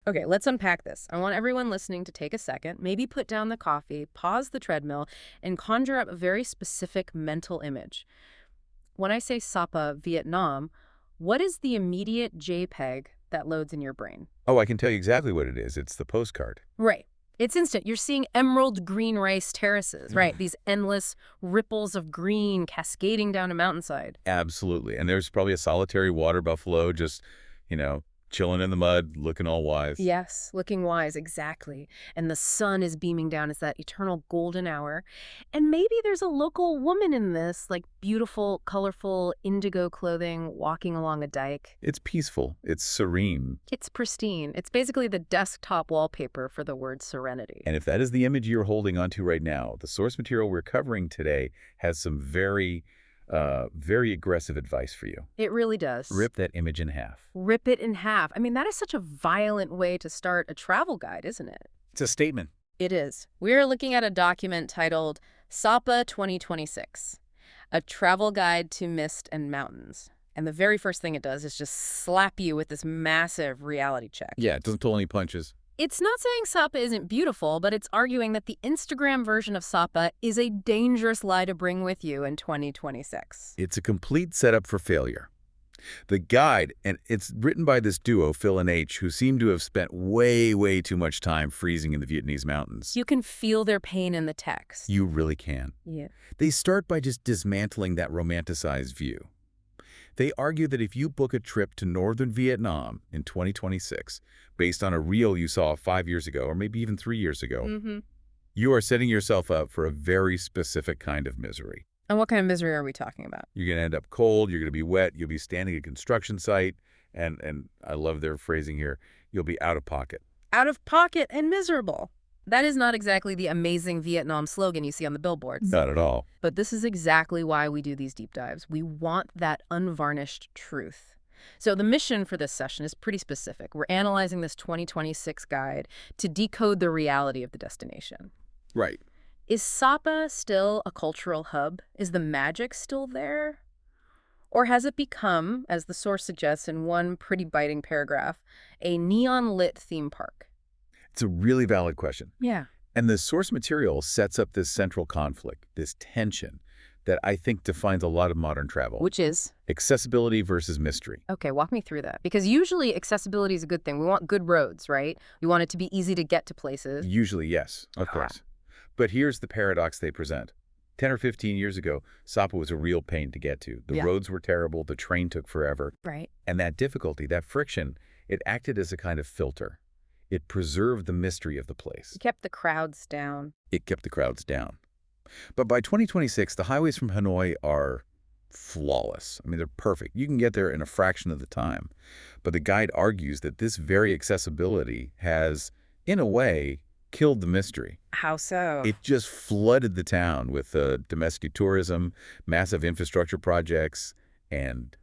Okay, let's unpack this. I want everyone listening to take a second, maybe put down the coffee, pause the treadmill, and conjure up a very specific mental image. When I say Sapa, Vietnam, what is the immediate JPEG that loads in your brain? Oh, I can tell you exactly what it is. It's the postcard. Right. It's instant. You're seeing emerald green rice terraces, right? These endless ripples of green cascading down a mountainside. Absolutely. And there's probably a solitary water buffalo just, you know, chilling in the mud, looking all wise. Yes, looking wise, exactly. And the sun is beaming down. It's that eternal golden hour. And maybe there's a local woman in this, like beautiful, colorful, indigo clothing, walking along a dike. It's peaceful. It's serene. It's pristine. It's basically the desktop wallpaper for the word serenity. And if that is the image you're holding onto right now, the source material we're covering today has some very aggressive advice for you. It really does. Rip that image in half. Rip it in half. I mean, that is such a violent way to start a travel guide, isn't it? It's a statement. It is. We're looking at a document titled Sapa 2026, a travel guide to mist and mountains. And the very first thing it does is just slap you with this massive reality check. Yeah, it doesn't pull any punches. It's not saying Sapa isn't beautiful, but it's arguing that the Instagram version of Sapa is a dangerous lie to bring with you in 2026. It's a complete setup for failure. The guide, and it's written by this duo, Phil and H, who seem to have spent way too much time freezing in the Vietnamese mountains. You can feel their pain in the text. You really can. Yeah. They start by just dismantling that romanticized view. They argue that if you book a trip to northern Vietnam in 2026, based on a reel you saw 5 years ago, or maybe even 3 years ago, you are setting yourself up for a very specific kind of misery. And what kind of misery are we talking about? You're going to end up cold, you're going to be wet, you'll be standing at a construction site, and I love their phrasing here, you'll be out of pocket. Out of pocket and miserable. That is not exactly the amazing Vietnam slogan you see on the billboards. Not at all. But this is exactly why we do these deep dives. We want that unvarnished truth. So the mission for this session is pretty specific. We're analyzing this 2026 guide to decode the reality of the destination. Right. Is Sapa still a cultural hub? Is the magic still there? Or has it become, as the source suggests in one pretty biting paragraph, a neon-lit theme park? It's a really valid question. Yeah. And the source material sets up this central conflict, this tension, that I think defines a lot of modern travel. Which is? Accessibility versus mystery. Okay, walk me through that. Because usually accessibility is a good thing. We want good roads, right? We want it to be easy to get to places. Usually, yes, of course. But here's the paradox they present. 10 or 15 years ago, Sapa was a real pain to get to. The roads were terrible, the train took forever. Right. And that difficulty, that friction, it acted as a kind of filter. It preserved the mystery of the place. It kept the crowds down. It kept the crowds down. But by 2026, the highways from Hanoi are flawless. I mean, they're perfect. You can get there in a fraction of the time. But the guide argues that this very accessibility has, in a way, killed the mystery. How so? It just flooded the town with domestic tourism, massive infrastructure projects, and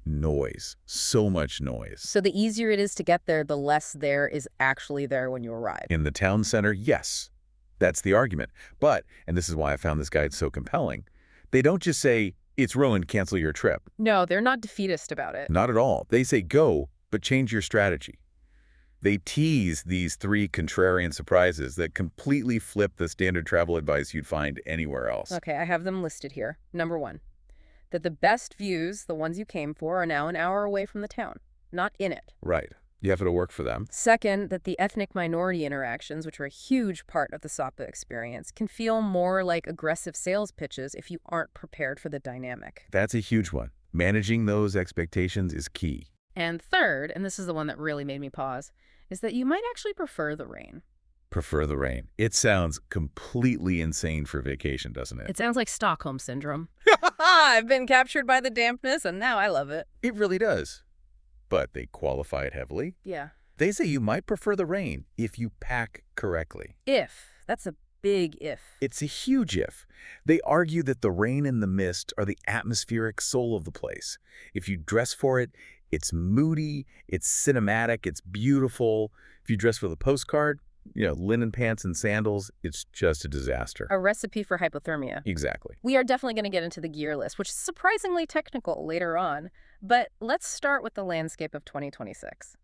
noise. So much noise. So the easier it is to get there, the less there is actually there when you arrive. In the town center, yes. That's the argument. But, and this is why I found this guide so compelling, they don't just say, it's ruined, cancel your trip. No, they're not defeatist about it. Not at all. They say go, but change your strategy. They tease these 3 contrarian surprises that completely flip the standard travel advice you'd find anywhere else. Okay, I have them listed here. Number 1, that the best views, the ones you came for, are now an hour away from the town, not in it. Right. You have to work for them. Second, that the ethnic minority interactions, which are a huge part of the Sapa experience, can feel more like aggressive sales pitches if you aren't prepared for the dynamic. That's a huge one. Managing those expectations is key. And third, and this is the one that really made me pause, is that you might actually prefer the rain. Prefer the rain. It sounds completely insane for vacation, doesn't it? It sounds like Stockholm Syndrome. I've been captured by the dampness, and now I love it. It really does. But they qualify it heavily. Yeah. They say you might prefer the rain if you pack correctly. If. That's a big if. It's a huge if. They argue that the rain and the mist are the atmospheric soul of the place. If you dress for it, it's moody, it's cinematic, it's beautiful. If you dress for the postcard, linen pants and sandals, it's just a disaster. A recipe for hypothermia. Exactly. We are definitely going to get into the gear list, which is surprisingly technical later on. But let's start with the landscape of 2026.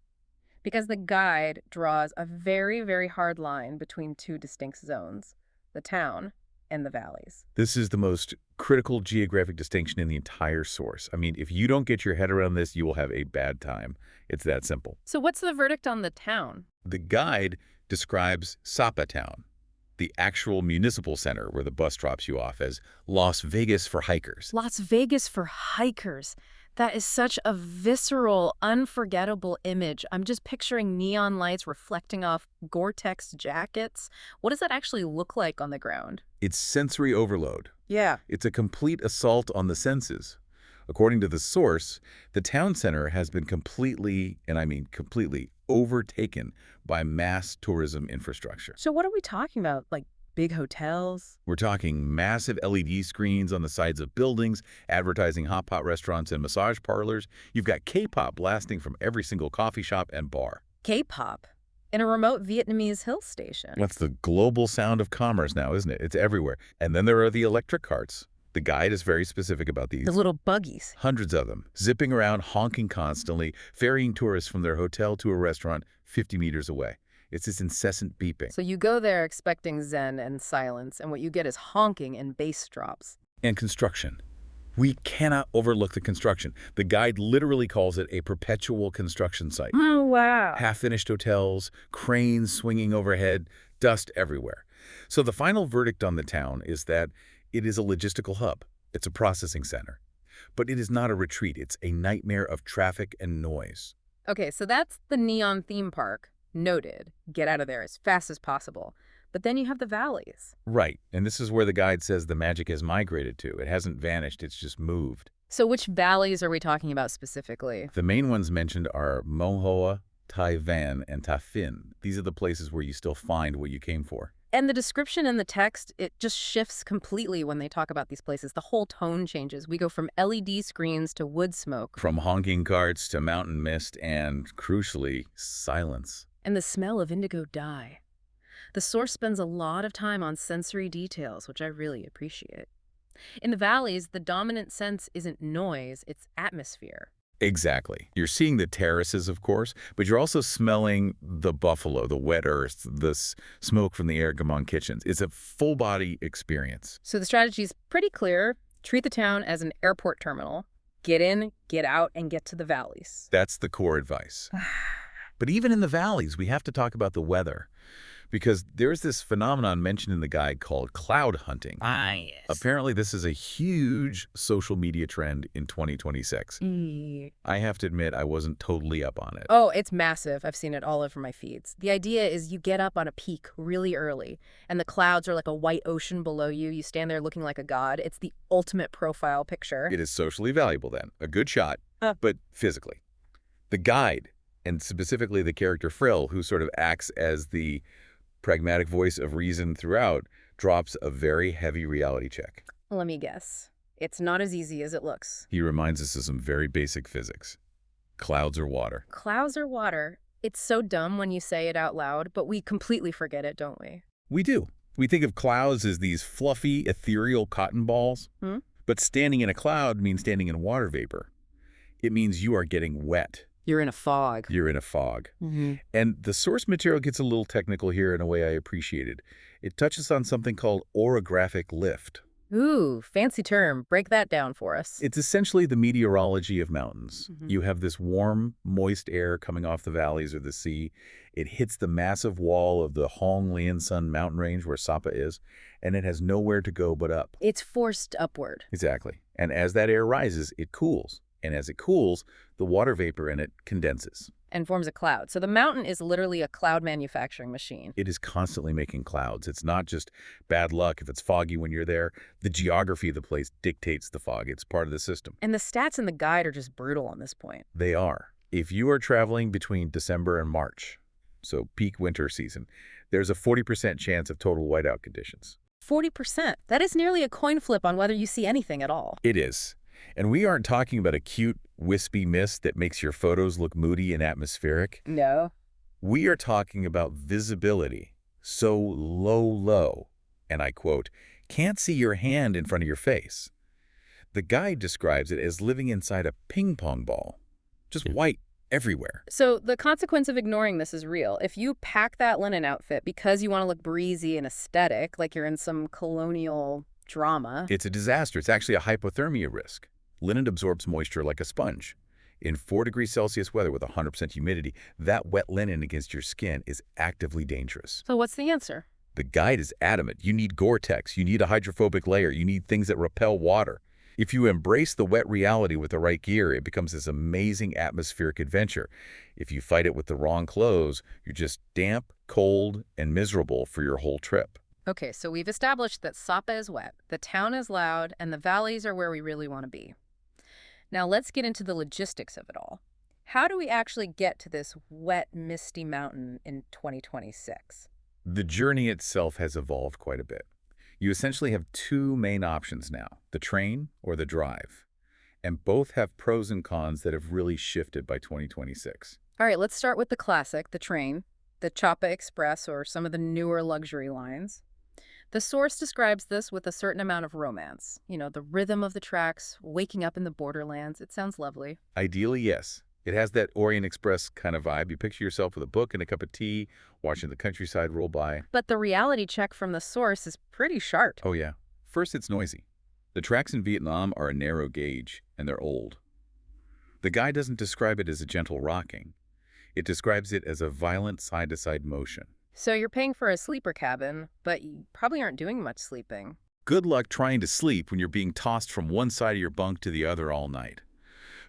Because the guide draws a very, very hard line between two distinct zones, the town and the valleys. This is the most critical geographic distinction in the entire source. I mean, if you don't get your head around this, you will have a bad time. It's that simple. So what's the verdict on the town? The guide describes Sapa town, the actual municipal center where the bus drops you off, as Las Vegas for hikers. Las Vegas for hikers. That is such a visceral, unforgettable image. I'm just picturing neon lights reflecting off Gore-Tex jackets. What does that actually look like on the ground? It's sensory overload. Yeah. It's a complete assault on the senses. According to the source, the town center has been completely, and I mean completely, overtaken by mass tourism infrastructure. So what are we talking about? Like big hotels? We're talking massive LED screens on the sides of buildings, advertising hot pot restaurants and massage parlors. You've got K-pop blasting from every single coffee shop and bar. K-pop? In a remote Vietnamese hill station? That's the global sound of commerce now, isn't it? It's everywhere. And then there are the electric carts. The guide is very specific about these. The little buggies. Hundreds of them, zipping around, honking constantly, ferrying tourists from their hotel to a restaurant 50 meters away. It's this incessant beeping. So you go there expecting zen and silence, and what you get is honking and bass drops. And construction. We cannot overlook the construction. The guide literally calls it a perpetual construction site. Oh, wow. Half-finished hotels, cranes swinging overhead, dust everywhere. So the final verdict on the town is that it is a logistical hub. It's a processing center. But it is not a retreat. It's a nightmare of traffic and noise. Okay, so that's the neon theme park. Noted. Get out of there as fast as possible. But then you have the valleys. Right, and this is where the guide says the magic has migrated to. It hasn't vanished, it's just moved. So which valleys are we talking about specifically? The main ones mentioned are Mohoa, Tai Van, and Ta Phin. These are the places where you still find what you came for. And the description in the text, it just shifts completely when they talk about these places. The whole tone changes. We go from LED screens to wood smoke. From honking carts to mountain mist and, crucially, silence. And the smell of indigo dye. The source spends a lot of time on sensory details, which I really appreciate. In the valleys, the dominant sense isn't noise, it's atmosphere. Exactly. You're seeing the terraces, of course, but you're also smelling the buffalo, the wet earth, the smoke from the Hmong kitchens. It's a full-body experience. So the strategy is pretty clear. Treat the town as an airport terminal. Get in, get out, and get to the valleys. That's the core advice. But even in the valleys, we have to talk about the weather. Because there's this phenomenon mentioned in the guide called cloud hunting. Ah, yes. Apparently, this is a huge social media trend in 2026. I have to admit, I wasn't totally up on it. Oh, it's massive. I've seen it all over my feeds. The idea is you get up on a peak really early, and the clouds are like a white ocean below you. You stand there looking like a god. It's the ultimate profile picture. It is socially valuable then. A good shot, but physically. The guide, and specifically the character Frill, who sort of acts as the pragmatic voice of reason throughout, drops a very heavy reality check. Let me guess. It's not as easy as it looks. He reminds us of some very basic physics. Clouds are water. Clouds are water. It's so dumb when you say it out loud, but we completely forget it, don't we? We do. We think of clouds as these fluffy, ethereal cotton balls. But standing in a cloud means standing in water vapor. It means you are getting wet. You're in a fog. You're in a fog. And the source material gets a little technical here in a way I appreciated. It touches on something called orographic lift. Ooh, fancy term. Break that down for us. It's essentially the meteorology of mountains. You have this warm, moist air coming off the valleys or the sea. It hits the massive wall of the Hong Lian Sun mountain range where Sapa is, and it has nowhere to go but up. It's forced upward. Exactly. And as that air rises, it cools. And as it cools, the water vapor in it condenses. And forms a cloud. So the mountain is literally a cloud manufacturing machine. It is constantly making clouds. It's not just bad luck if it's foggy when you're there. The geography of the place dictates the fog. It's part of the system. And the stats in the guide are just brutal on this point. They are. If you are traveling between December and March, so peak winter season, there's a 40% chance of total whiteout conditions. 40%. That is nearly a coin flip on whether you see anything at all. It is. And we aren't talking about a cute, wispy mist that makes your photos look moody and atmospheric. No. We are talking about visibility so low, and I quote, can't see your hand in front of your face. The guide describes it as living inside a ping pong ball. Just white, everywhere. So the consequence of ignoring this is real. If you pack that linen outfit because you want to look breezy and aesthetic, like you're in some colonial drama. It's a disaster. It's actually a hypothermia risk. Linen absorbs moisture like a sponge. In 4 degrees Celsius weather with 100% humidity, that wet linen against your skin is actively dangerous. So what's the answer? The guide is adamant. You need Gore-Tex. You need a hydrophobic layer. You need things that repel water. If you embrace the wet reality with the right gear, it becomes this amazing atmospheric adventure. If you fight it with the wrong clothes, you're just damp, cold, and miserable for your whole trip. Okay, so we've established that Sapa is wet, the town is loud, and the valleys are where we really want to be. Now let's get into the logistics of it all. How do we actually get to this wet, misty mountain in 2026? The journey itself has evolved quite a bit. You essentially have 2 main options now, the train or the drive. And both have pros and cons that have really shifted by 2026. All right, let's start with the classic, the train, the Sapa Express, or some of the newer luxury lines. The source describes this with a certain amount of romance. You know, the rhythm of the tracks, waking up in the borderlands. It sounds lovely. Ideally, yes. It has that Orient Express kind of vibe. You picture yourself with a book and a cup of tea, watching the countryside roll by. But the reality check from the source is pretty sharp. Oh yeah. First, it's noisy. The tracks in Vietnam are a narrow gauge, and they're old. The guide doesn't describe it as a gentle rocking. It describes it as a violent side-to-side motion. So you're paying for a sleeper cabin, but you probably aren't doing much sleeping. Good luck trying to sleep when you're being tossed from one side of your bunk to the other all night.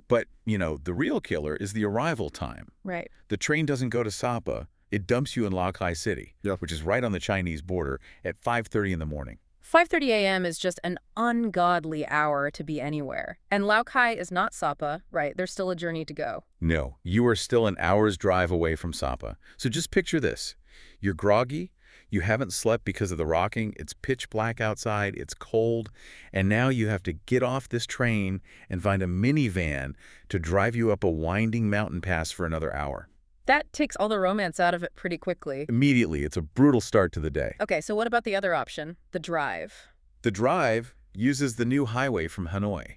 But, the real killer is the arrival time. Right. The train doesn't go to Sapa. It dumps you in Laogai City, which is right on the Chinese border, at 5:30 in the morning. 5:30 a.m. is just an ungodly hour to be anywhere. And Laogai is not Sapa, right? There's still a journey to go. No, you are still an hour's drive away from Sapa. So just picture this. You're groggy, you haven't slept because of the rocking, it's pitch black outside, it's cold, and now you have to get off this train and find a minivan to drive you up a winding mountain pass for another hour. That takes all the romance out of it pretty quickly. Immediately, it's a brutal start to the day. Okay, so what about the other option, the drive? The drive uses the new highway from Hanoi,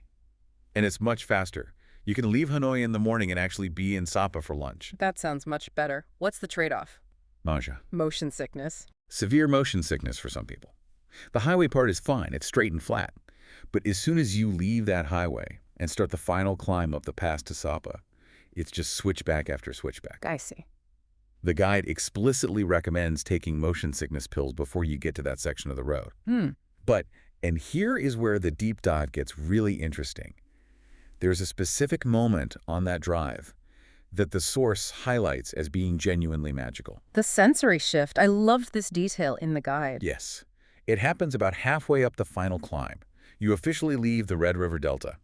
and it's much faster. You can leave Hanoi in the morning and actually be in Sapa for lunch. That sounds much better. What's the trade-off? Maja. Motion sickness. Severe motion sickness for some people. The highway part is fine, it's straight and flat. But as soon as you leave that highway and start the final climb up the pass to Sapa, it's just switchback after switchback. I see. The guide explicitly recommends taking motion sickness pills before you get to that section of the road. And here is where the deep dive gets really interesting. There's a specific moment on that drive that the source highlights as being genuinely magical. The sensory shift. I loved this detail in the guide. Yes. It happens about halfway up the final climb. You officially leave the Red River Delta.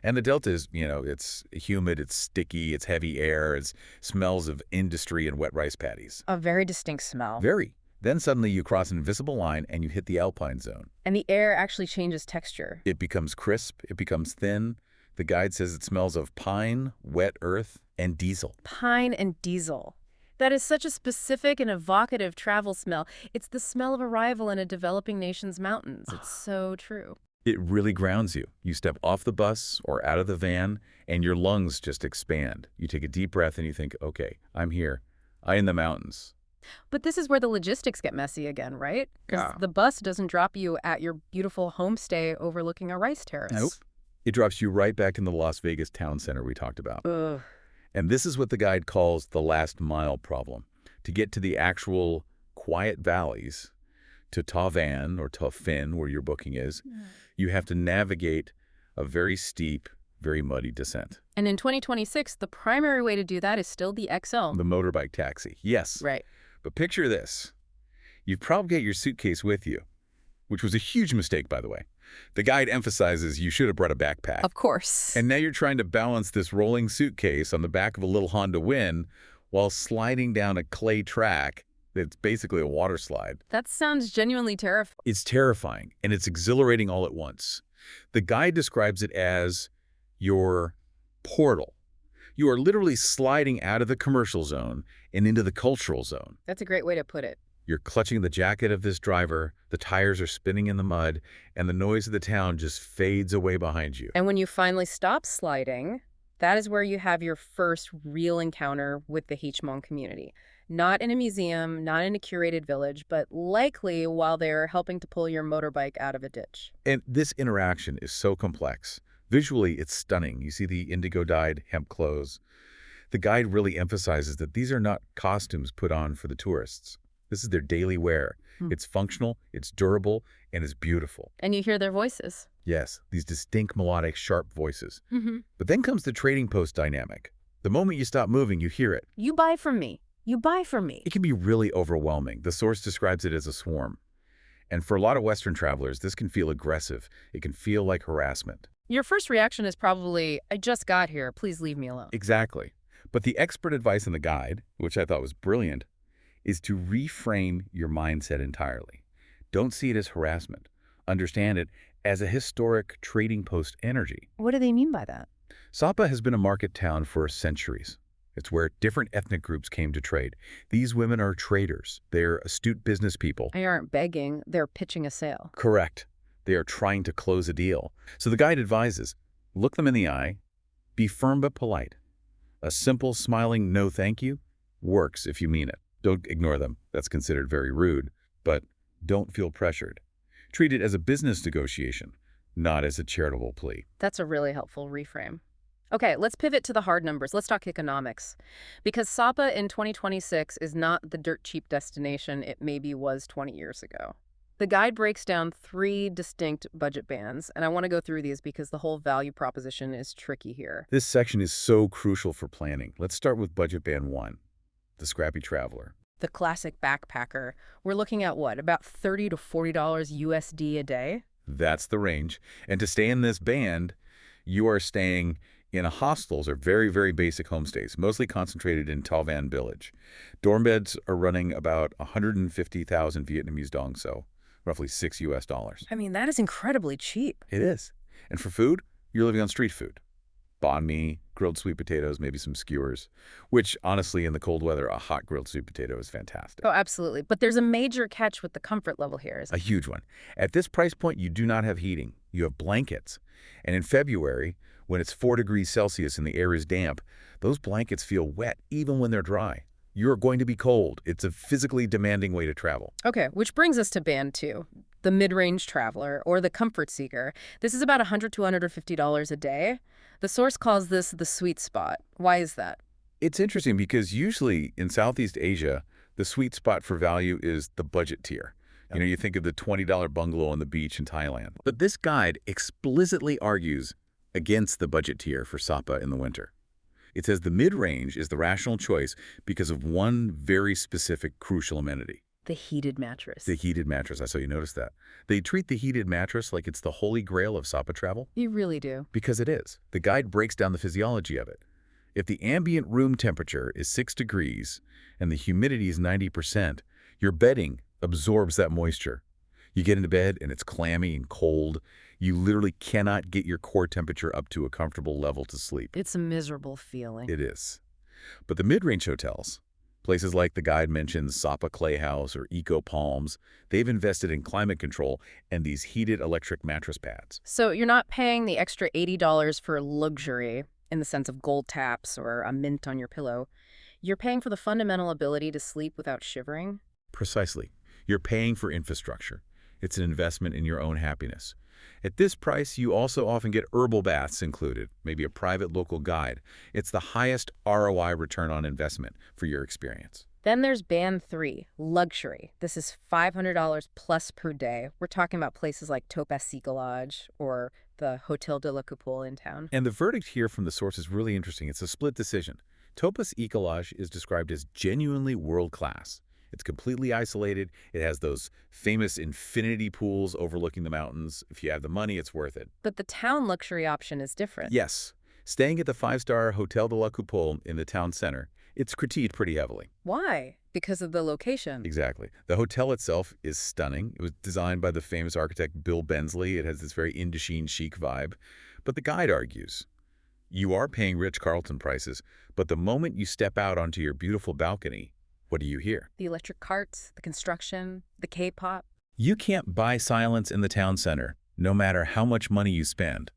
And the Delta is, it's humid, it's sticky, it's heavy air, it smells of industry and wet rice paddies. A very distinct smell. Very. Then suddenly you cross an invisible line and you hit the alpine zone. And the air actually changes texture. It becomes crisp, it becomes thin. The guide says it smells of pine, wet earth, and diesel. Pine and diesel. That is such a specific and evocative travel smell. It's the smell of arrival in a developing nation's mountains. It's so true. It really grounds you. You step off the bus or out of the van, and your lungs just expand. You take a deep breath and you think, okay, I'm here. I'm in the mountains. But this is where the logistics get messy again, right? Because the bus doesn't drop you at your beautiful homestay overlooking a rice terrace. Nope. It drops you right back in the Las Vegas town center we talked about. Ugh. And this is what the guide calls the last mile problem. To get to the actual quiet valleys, to Ta Van or Ta Phin, where your booking is, you have to navigate a very steep, very muddy descent. And in 2026, the primary way to do that is still the XL. The motorbike taxi, yes. Right. But picture this. You've probably got your suitcase with you, which was a huge mistake, by the way. The guide emphasizes you should have brought a backpack. Of course. And now you're trying to balance this rolling suitcase on the back of a little Honda Win while sliding down a clay track that's basically a water slide. That sounds genuinely terrifying. It's terrifying, and it's exhilarating all at once. The guide describes it as your portal. You are literally sliding out of the commercial zone and into the cultural zone. That's a great way to put it. You're clutching the jacket of this driver, the tires are spinning in the mud, and the noise of the town just fades away behind you. And when you finally stop sliding, That is where you have your first real encounter with the Hmong community. Not in a museum, not in a curated village, but likely while they're helping to pull your motorbike out of a ditch. And this interaction is so complex. Visually, it's stunning. You see the indigo-dyed hemp clothes. The guide really emphasizes that these are not costumes put on for the tourists. This is their daily wear. Hmm. It's functional, it's durable, and it's beautiful. And you hear their voices. Yes, these distinct, melodic, sharp voices. Mm-hmm. But then comes the trading post dynamic. The moment you stop moving, you hear it. You buy from me. You buy from me. It can be really overwhelming. The source describes it as a swarm. And for a lot of Western travelers, this can feel aggressive. It can feel like harassment. Your first reaction is probably, I just got here. Please leave me alone. Exactly. But the expert advice in the guide, which I thought was brilliant, is to reframe your mindset entirely. Don't see it as harassment. Understand it as a historic trading post energy. What do they mean by that? Sapa has been a market town for centuries. It's where different ethnic groups came to trade. These women are traders. They're astute business people. They aren't begging, they're pitching a sale. Correct. They are trying to close a deal. So the guide advises, look them in the eye, be firm but polite. A simple, smiling no thank you works if you mean it. Don't ignore them. That's considered very rude. But don't feel pressured. Treat it as a business negotiation, not as a charitable plea. That's a really helpful reframe. Okay, let's pivot to the hard numbers. Let's talk economics. Because Sapa in 2026 is not the dirt cheap destination it maybe was 20 years ago. The guide breaks down 3 distinct budget bands, and I want to go through these because the whole value proposition is tricky here. This section is so crucial for planning. Let's start with budget band 1, the scrappy traveler. The classic backpacker. We're looking at what, about $30 to $40 USD a day? That's the range. And to stay in this band, you are staying in hostels or very, very basic homestays, mostly concentrated in Ta Van village. Dorm beds are running about 150,000 Vietnamese dong, so roughly $6 US. I mean, that is incredibly cheap. It is. And for food, you're living on street food. Banh mi, grilled sweet potatoes, maybe some skewers, which honestly, in the cold weather, a hot grilled sweet potato is fantastic. Oh, absolutely. But there's a major catch with the comfort level here. A huge one. At this price point, you do not have heating. You have blankets. And in February, when it's 4 degrees Celsius and the air is damp, those blankets feel wet even when they're dry. You're going to be cold. It's a physically demanding way to travel. Okay, which brings us to band 2, the mid-range traveler or the comfort seeker. This is about $100 to $150 a day. The source calls this the sweet spot. Why is that? It's interesting because usually in Southeast Asia, the sweet spot for value is the budget tier. You know, you think of the $20 bungalow on the beach in Thailand. But this guide explicitly argues against the budget tier for Sapa in the winter. It says the mid-range is the rational choice because of one very specific crucial amenity. The heated mattress. The heated mattress. I saw you notice that. They treat the heated mattress like it's the holy grail of Sapa travel. You really do. Because it is. The guide breaks down the physiology of it. If the ambient room temperature is 6 degrees and the humidity is 90%, your bedding absorbs that moisture. You get into bed and it's clammy and cold. You literally cannot get your core temperature up to a comfortable level to sleep. It's a miserable feeling. It is. But the mid-range hotels, places like the guide mentions Sapa Clay House or Eco Palms, they've invested in climate control and these heated electric mattress pads. So you're not paying the extra $80 for luxury in the sense of gold taps or a mint on your pillow. You're paying for the fundamental ability to sleep without shivering. Precisely. You're paying for infrastructure. It's an investment in your own happiness. At this price, you also often get herbal baths included, maybe a private local guide. It's the highest ROI return on investment for your experience. Then there's band 3, luxury. This is $500 plus per day. We're talking about places like Topa Sika Lodge or the Hotel de la Coupole in town. And the verdict here from the source is really interesting. It's a split decision. Topa's Ecolage is described as genuinely world-class. It's completely isolated. It has those famous infinity pools overlooking the mountains. If you have the money, it's worth it. But the town luxury option is different. Yes. Staying at the 5-star Hotel de la Coupole in the town center, it's critiqued pretty heavily. Why? Because of the location. Exactly. The hotel itself is stunning. It was designed by the famous architect Bill Bensley. It has this very Indochine chic vibe. But the guide argues, you are paying Ritz-Carlton prices, but the moment you step out onto your beautiful balcony, what do you hear? The electric carts, the construction, the K-pop. You can't buy silence in the town center, no matter how much money you spend.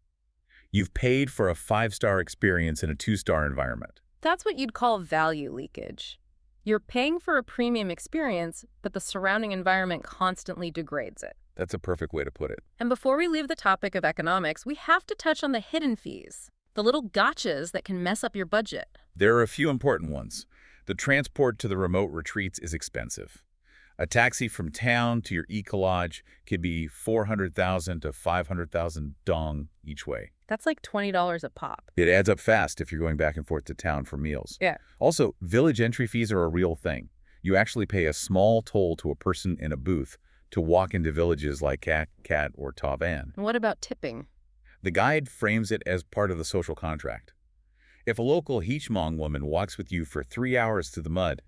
You've paid for a 5-star experience in a 2-star environment. That's what you'd call value leakage. You're paying for a premium experience, but the surrounding environment constantly degrades it. That's a perfect way to put it. And before we leave the topic of economics, we have to touch on the hidden fees, the little gotchas that can mess up your budget. There are a few important ones. The transport to the remote retreats is expensive. A taxi from town to your eco-lodge could be 400,000 to 500,000 dong each way. That's like $20 a pop. It adds up fast if you're going back and forth to town for meals. Yeah. Also, village entry fees are a real thing. You actually pay a small toll to a person in a booth to walk into villages like Kat or Tavan. And what about tipping? The guide frames it as part of the social contract. If a local Hmong woman walks with you for 3 hours through the mud,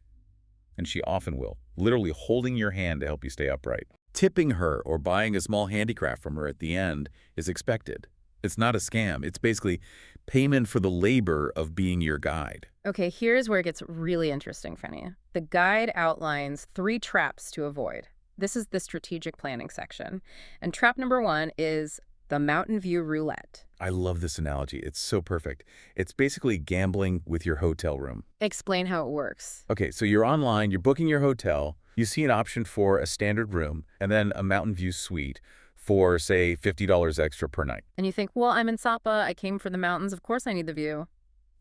and she often will, literally holding your hand to help you stay upright, tipping her or buying a small handicraft from her at the end is expected. It's not a scam. It's basically payment for the labor of being your guide. Okay, here's where it gets really interesting, Fenia. The guide outlines 3 traps to avoid. This is the strategic planning section. And trap number 1 is the mountain view roulette. I love this analogy. It's so perfect. It's basically gambling with your hotel room. Explain how it works. Okay, so you're online, you're booking your hotel, you see an option for a standard room and then a mountain view suite for, say, $50 extra per night. And you think, well, I'm in Sapa, I came from the mountains, of course I need the view.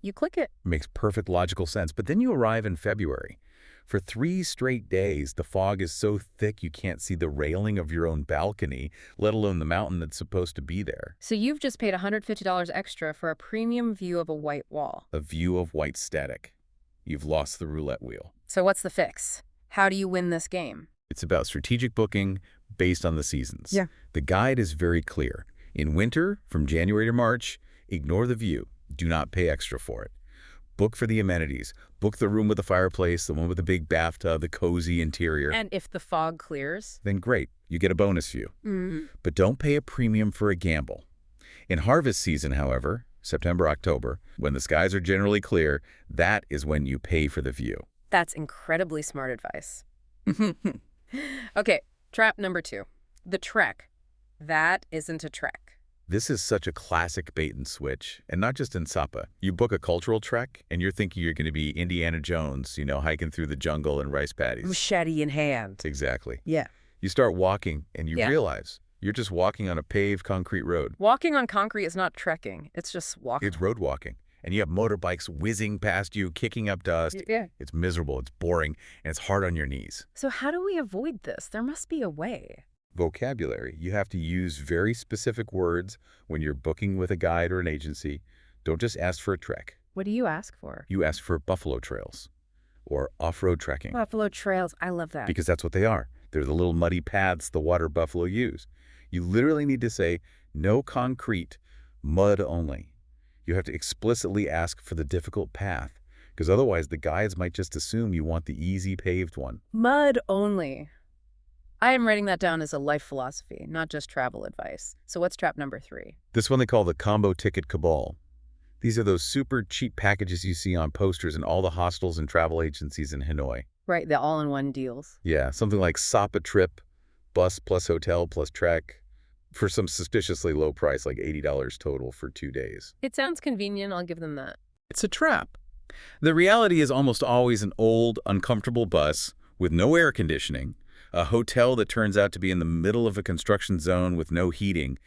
You click it. Makes perfect logical sense. But then you arrive in February. For 3 straight days, the fog is so thick you can't see the railing of your own balcony, let alone the mountain that's supposed to be there. So you've just paid $150 extra for a premium view of a white wall. A view of white static. You've lost the roulette wheel. So what's the fix? How do you win this game? It's about strategic booking based on the seasons. Yeah. The guide is very clear. In winter, from January to March, ignore the view. Do not pay extra for it. Book for the amenities. Book the room with the fireplace, the one with the big bathtub, the cozy interior. And if the fog clears? Then great, you get a bonus view. Mm-hmm. But don't pay a premium for a gamble. In harvest season, however, September, October, when the skies are generally clear, that is when you pay for the view. That's incredibly smart advice. Okay, trap number 2. The trek. That isn't a trek. This is such a classic bait and switch, and not just in Sapa. You book a cultural trek, and you're thinking you're going to be Indiana Jones, hiking through the jungle and rice paddies. Machete in hand. Exactly. Yeah. You start walking, and you realize you're just walking on a paved concrete road. Walking on concrete is not trekking. It's just walking. It's road walking. And you have motorbikes whizzing past you, kicking up dust. Yeah. It's miserable, it's boring, and it's hard on your knees. So how do we avoid this? There must be a way. Vocabulary. You have to use very specific words when you're booking with a guide or an agency. Don't just ask for a trek. What do you ask for? You ask for buffalo trails or off-road trekking. Buffalo trails. I love that. Because that's what they are. They're the little muddy paths the water buffalo use. You literally need to say, no concrete, mud only. You have to explicitly ask for the difficult path, because otherwise the guides might just assume you want the easy paved one. Mud only. I am writing that down as a life philosophy, not just travel advice. So what's trap number 3? This one they call the combo ticket cabal. These are those super cheap packages you see on posters in all the hostels and travel agencies in Hanoi. Right, the all-in-one deals. Yeah, something like Sapa trip, bus plus hotel plus trek, for some suspiciously low price, like $80 total for 2 days. It sounds convenient, I'll give them that. It's a trap. The reality is almost always an old, uncomfortable bus with no air conditioning, a hotel that turns out to be in the middle of a construction zone with no heating,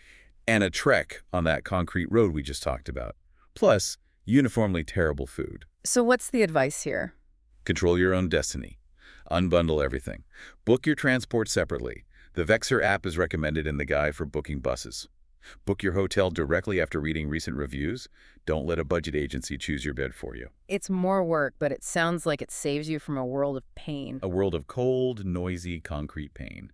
and a trek on that concrete road we just talked about. Plus, uniformly terrible food. So what's the advice here? Control your own destiny. Unbundle everything. Book your transport separately. The Vexer app is recommended in the guide for booking buses. Book your hotel directly after reading recent reviews. Don't let a budget agency choose your bed for you. It's more work, but it sounds like it saves you from a world of pain. A world of cold, noisy, concrete pain.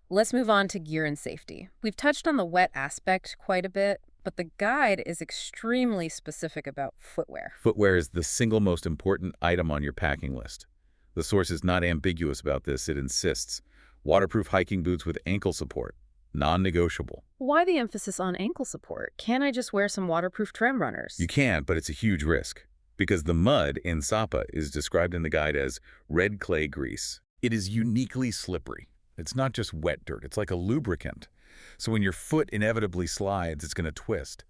Let's move on to gear and safety. We've touched on the wet aspect quite a bit, but the guide is extremely specific about footwear. Footwear is the single most important item on your packing list. The source is not ambiguous about this. It insists. Waterproof hiking boots with ankle support. Non-negotiable. Why the emphasis on ankle support? Can't I just wear some waterproof tram runners? You can, but it's a huge risk. Because the mud in Sapa is described in the guide as red clay grease. It is uniquely slippery. It's not just wet dirt. It's like a lubricant. So when your foot inevitably slides, it's going to twist.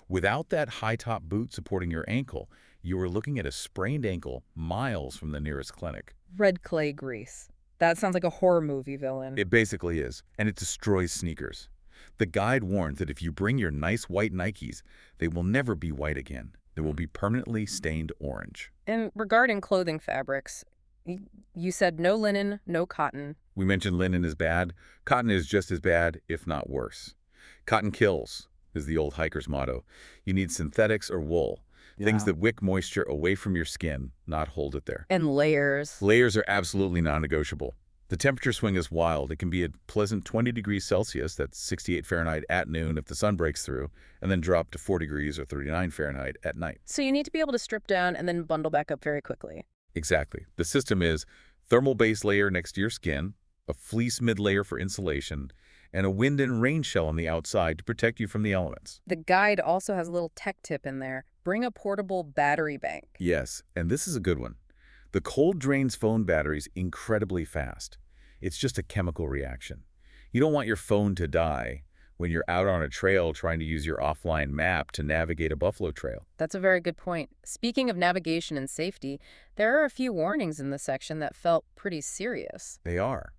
Without that high-top boot supporting your ankle, you are looking at a sprained ankle miles from the nearest clinic. Red clay grease. That sounds like a horror movie villain. It basically is, and it destroys sneakers. The guide warns that if you bring your nice white Nikes, they will never be white again. They will be permanently stained orange. And regarding clothing fabrics, you said no linen, no cotton. We mentioned linen is bad. Cotton is just as bad, if not worse. Cotton kills is the old hiker's motto. You need synthetics or wool, things that wick moisture away from your skin, not hold it there. And layers. Layers are absolutely non-negotiable. The temperature swing is wild. It can be a pleasant 20 degrees Celsius, that's 68 Fahrenheit at noon if the sun breaks through, and then drop to 4 degrees or 39 Fahrenheit at night. So you need to be able to strip down and then bundle back up very quickly. Exactly. The system is thermal base layer next to your skin, a fleece mid-layer for insulation, and a wind and rain shell on the outside to protect you from the elements. The guide also has a little tech tip in there. Bring a portable battery bank. Yes, and this is a good one. The cold drains phone batteries incredibly fast. It's just a chemical reaction. You don't want your phone to die when you're out on a trail trying to use your offline map to navigate a buffalo trail. That's a very good point. Speaking of navigation and safety, there are a few warnings in this section that felt pretty serious. They are.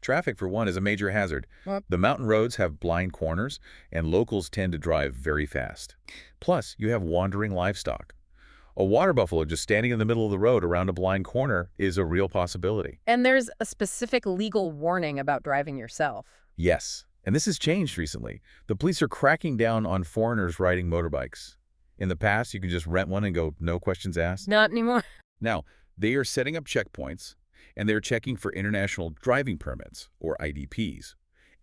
Traffic, for one, is a major hazard. Well, The mountain roads have blind corners, and locals tend to drive very fast. Plus, you have wandering livestock. A water buffalo just standing in the middle of the road around a blind corner is a real possibility. and there's a specific legal warning about driving yourself. Yes, and this has changed recently. The police are cracking down on foreigners riding motorbikes. In the past, you could just rent one and go, no questions asked. Not anymore. Now, they are setting up checkpoints, and they're checking for international driving permits, or IDPs.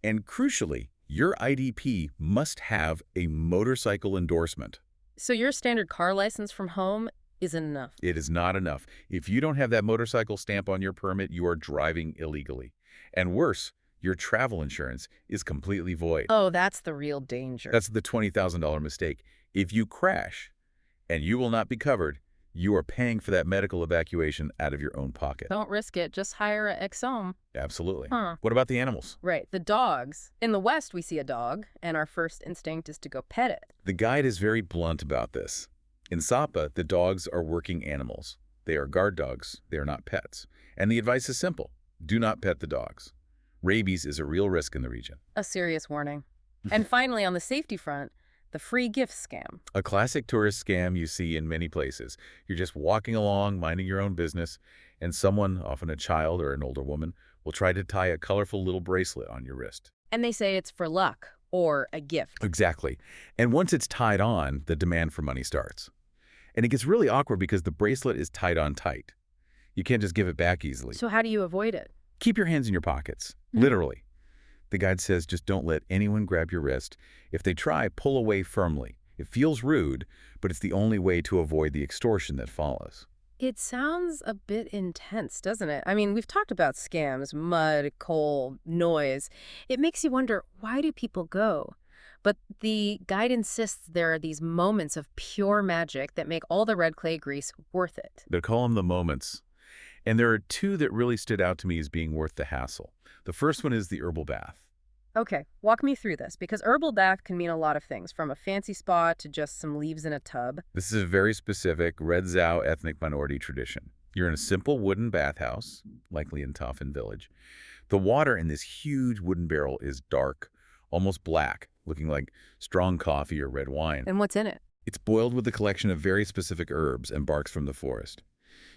And crucially, your IDP must have a motorcycle endorsement. So your standard car license from home isn't enough. It is not enough. If you don't have that motorcycle stamp on your permit, you are driving illegally. And worse, your travel insurance is completely void. Oh, that's the real danger. That's the $20,000 mistake. If you crash and you will not be covered, you are paying for that medical evacuation out of your own pocket. Don't risk it. Just hire a exome. Absolutely. Huh. What about the animals? Right. The dogs. In the West, we see a dog, and our first instinct is to go pet it. The guide is very blunt about this. In Sapa, the dogs are working animals. They are guard dogs. They are not pets. And the advice is simple. Do not pet the dogs. Rabies is a real risk in the region. A serious warning. And finally, on the safety front, the free gift scam. A classic tourist scam you see in many places. You're just walking along, minding your own business, and someone, often a child or an older woman, will try to tie a colorful little bracelet on your wrist. And they say it's for luck or a gift. Exactly. And once it's tied on, the demand for money starts. And it gets really awkward because the bracelet is tied on tight. You can't just give it back easily. So how do you avoid it? Keep your hands in your pockets, literally. The guide says just don't let anyone grab your wrist. If they try, pull away firmly. It feels rude, but it's the only way to avoid the extortion that follows. It sounds a bit intense, doesn't it? I mean, we've talked about scams, mud, coal, noise. It makes you wonder, why do people go? But the guide insists there are these moments of pure magic that make all the red clay grease worth it. They call them the moments. And there are two that really stood out to me as being worth the hassle. The first one is the herbal bath. Okay, walk me through this, because herbal bath can mean a lot of things, from a fancy spa to just some leaves in a tub. This is a very specific Red Zhao ethnic minority tradition. You're in a simple wooden bathhouse, likely in Tafan village. The water in this huge wooden barrel is dark, almost black, looking like strong coffee or red wine. And what's in it? It's boiled with a collection of very specific herbs and barks from the forest.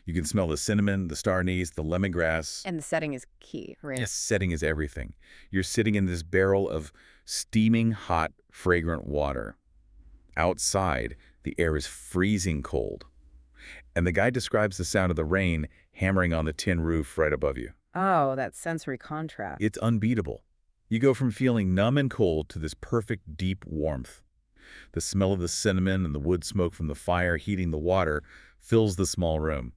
You can smell the cinnamon, the star anise, the lemongrass. And the setting is key, right? Yes, setting is everything. You're sitting in this barrel of steaming hot, fragrant water. Outside, the air is freezing cold. And the guide describes the sound of the rain hammering on the tin roof right above you. Oh, that sensory contrast. It's unbeatable. You go from feeling numb and cold to this perfect, deep warmth. The smell of the cinnamon and the wood smoke from the fire heating the water fills the small room.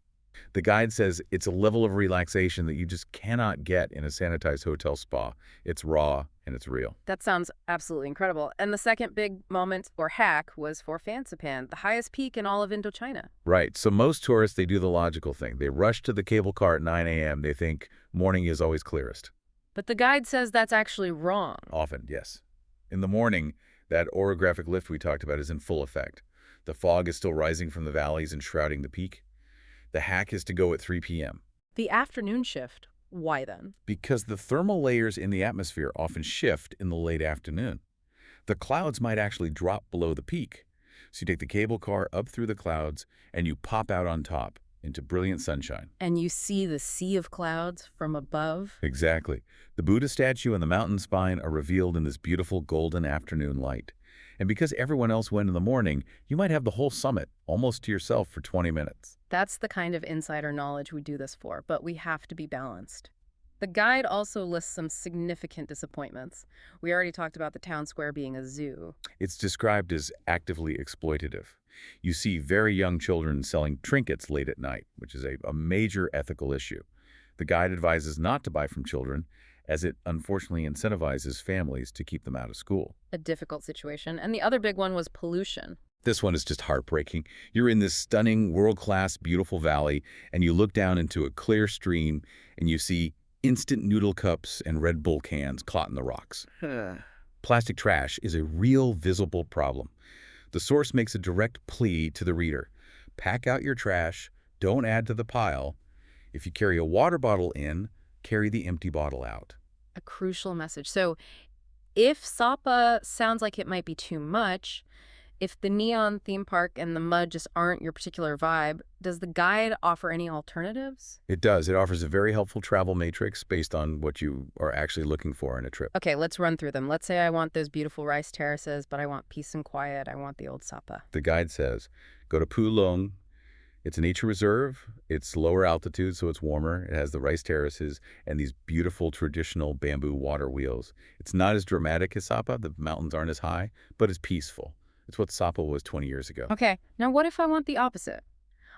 The guide says it's a level of relaxation that you just cannot get in a sanitized hotel spa. It's raw and it's real. That sounds absolutely incredible. And the second big moment, or hack, was for Fansipan, the highest peak in all of Indochina. Right. So most tourists, they do the logical thing. They rush to the cable car at 9 a.m. They think morning is always clearest. But the guide says that's actually wrong. Often, yes. In the morning, That orographic lift we talked about is in full effect. The fog is still rising from the valleys and shrouding the peak. The hack is to go at 3 p.m. The afternoon shift. Why then? because the thermal layers in the atmosphere often shift in the late afternoon. The clouds might actually drop below the peak. So you take the cable car up through the clouds and you pop out on top into brilliant sunshine. And you see the sea of clouds from above? Exactly. The Buddha statue and the mountain spine are revealed in this beautiful golden afternoon light. And because everyone else went in the morning, you might have the whole summit almost to yourself for 20 minutes. That's the kind of insider knowledge we do this for, but we have to be balanced. The guide also lists some significant disappointments. We already talked about the town square being a zoo. It's described as actively exploitative. You see very young children selling trinkets late at night, which is a major ethical issue. The guide advises not to buy from children, as it unfortunately incentivizes families to keep them out of school. A difficult situation. And the other big one was pollution. This one is just heartbreaking. You're in this stunning, world-class, beautiful valley, and you look down into a clear stream, and you see instant noodle cups and Red Bull cans caught in the rocks. Plastic trash is a real, visible problem. The source makes a direct plea to the reader. Pack out your trash, don't add to the pile. If you carry a water bottle in, carry the empty bottle out. A crucial message. So if Sapa sounds like it might be too much, if the neon theme park and the mud just aren't your particular vibe, does the guide offer any alternatives? It does. It offers a very helpful travel matrix based on what you are actually looking for in a trip. Okay, let's run through them. Let's say I want those beautiful rice terraces, but I want peace and quiet. I want the old Sapa. The guide says, go to Pulong. It's a nature reserve. It's lower altitude, so it's warmer. It has the rice terraces and these beautiful traditional bamboo water wheels. It's not as dramatic as Sapa. The mountains aren't as high, but it's peaceful. It's what Sapa was 20 years ago. Okay, now what if I want the opposite?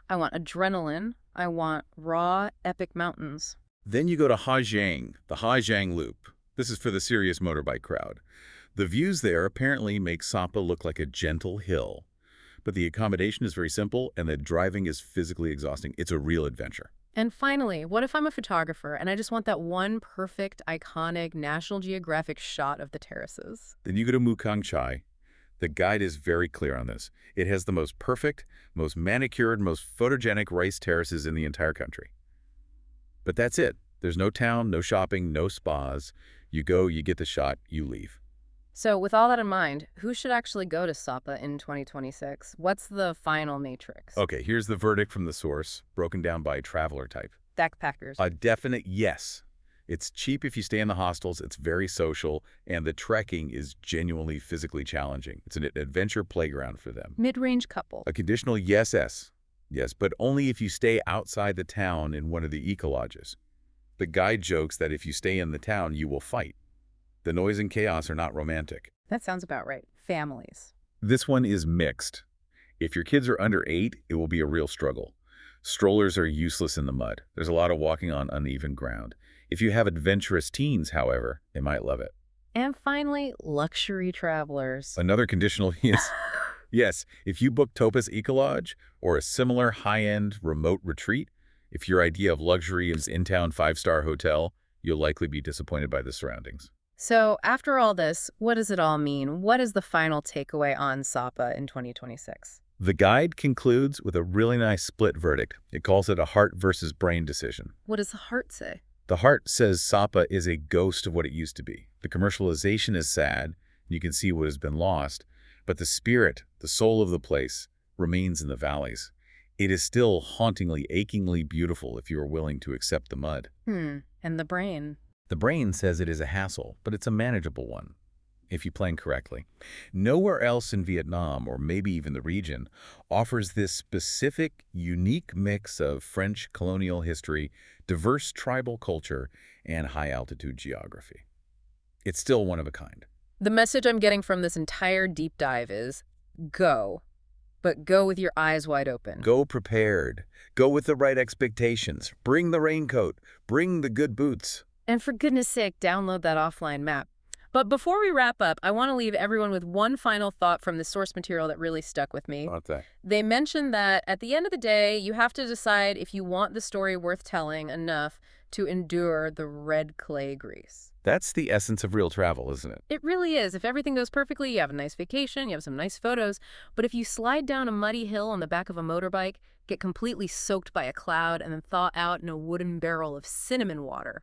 I want adrenaline. I want raw, epic mountains. Then you go to Hajiang, the Hajiang Loop. This is for the serious motorbike crowd. The views there apparently make Sapa look like a gentle hill. But the accommodation is very simple, and the driving is physically exhausting. It's a real adventure. And finally, what if I'm a photographer and I just want that one perfect, iconic National Geographic shot of the terraces? Then you go to Mukang Chai. The guide is very clear on this. It has the most perfect, most manicured, most photogenic rice terraces in the entire country. But that's it. There's no town, no shopping, no spas. You go, you get the shot, you leave. So with all that in mind, who should actually go to Sapa in 2026? What's the final matrix? Okay, here's the verdict from the source, broken down by traveler type. Backpackers. A definite yes. It's cheap if you stay in the hostels, it's very social, and the trekking is genuinely physically challenging. It's an adventure playground for them. Mid-range couple. A conditional yes, but only if you stay outside the town in one of the eco-lodges. The guide jokes that if you stay in the town, you will fight. The noise and chaos are not romantic. That sounds about right. Families. This one is mixed. If your kids are under 8, it will be a real struggle. Strollers are useless in the mud. There's a lot of walking on uneven ground. If you have adventurous teens, however, they might love it. And finally, luxury travelers. Another conditional is, yes, if you book Topaz Ecolodge or a similar high-end remote retreat, if your idea of luxury is in-town 5-star hotel, you'll likely be disappointed by the surroundings. So after all this, what does it all mean? What is the final takeaway on Sapa in 2026? The guide concludes with a really nice split verdict. It calls it a heart versus brain decision. What does the heart say? The heart says Sapa is a ghost of what it used to be. The commercialization is sad, and you can see what has been lost, but the spirit, the soul of the place, remains in the valleys. It is still hauntingly, achingly beautiful if you are willing to accept the mud. And the brain? The brain says it is a hassle, but it's a manageable one, if you plan correctly. Nowhere else in Vietnam, or maybe even the region, offers this specific, unique mix of French colonial history, diverse tribal culture, and high-altitude geography. It's still one of a kind. The message I'm getting from this entire deep dive is go, but go with your eyes wide open. Go prepared. Go with the right expectations. Bring the raincoat. Bring the good boots. And for goodness sake, download that offline map. But before we wrap up, I want to leave everyone with one final thought from the source material that really stuck with me. What's that? They mentioned that at the end of the day, you have to decide if you want the story worth telling enough to endure the red clay grease. That's the essence of real travel, isn't it? It really is. If everything goes perfectly, you have a nice vacation, you have some nice photos. But if you slide down a muddy hill on the back of a motorbike, get completely soaked by a cloud, and then thaw out in a wooden barrel of cinnamon water,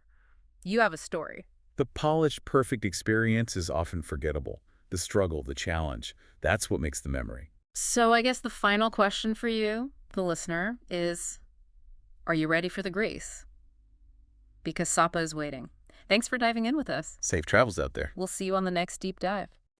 you have a story. The polished, perfect experience is often forgettable. The struggle, the challenge, that's what makes the memory. So I guess the final question for you, the listener, is, are you ready for the grease? Because Sapa is waiting. Thanks for diving in with us. Safe travels out there. We'll see you on the next deep dive.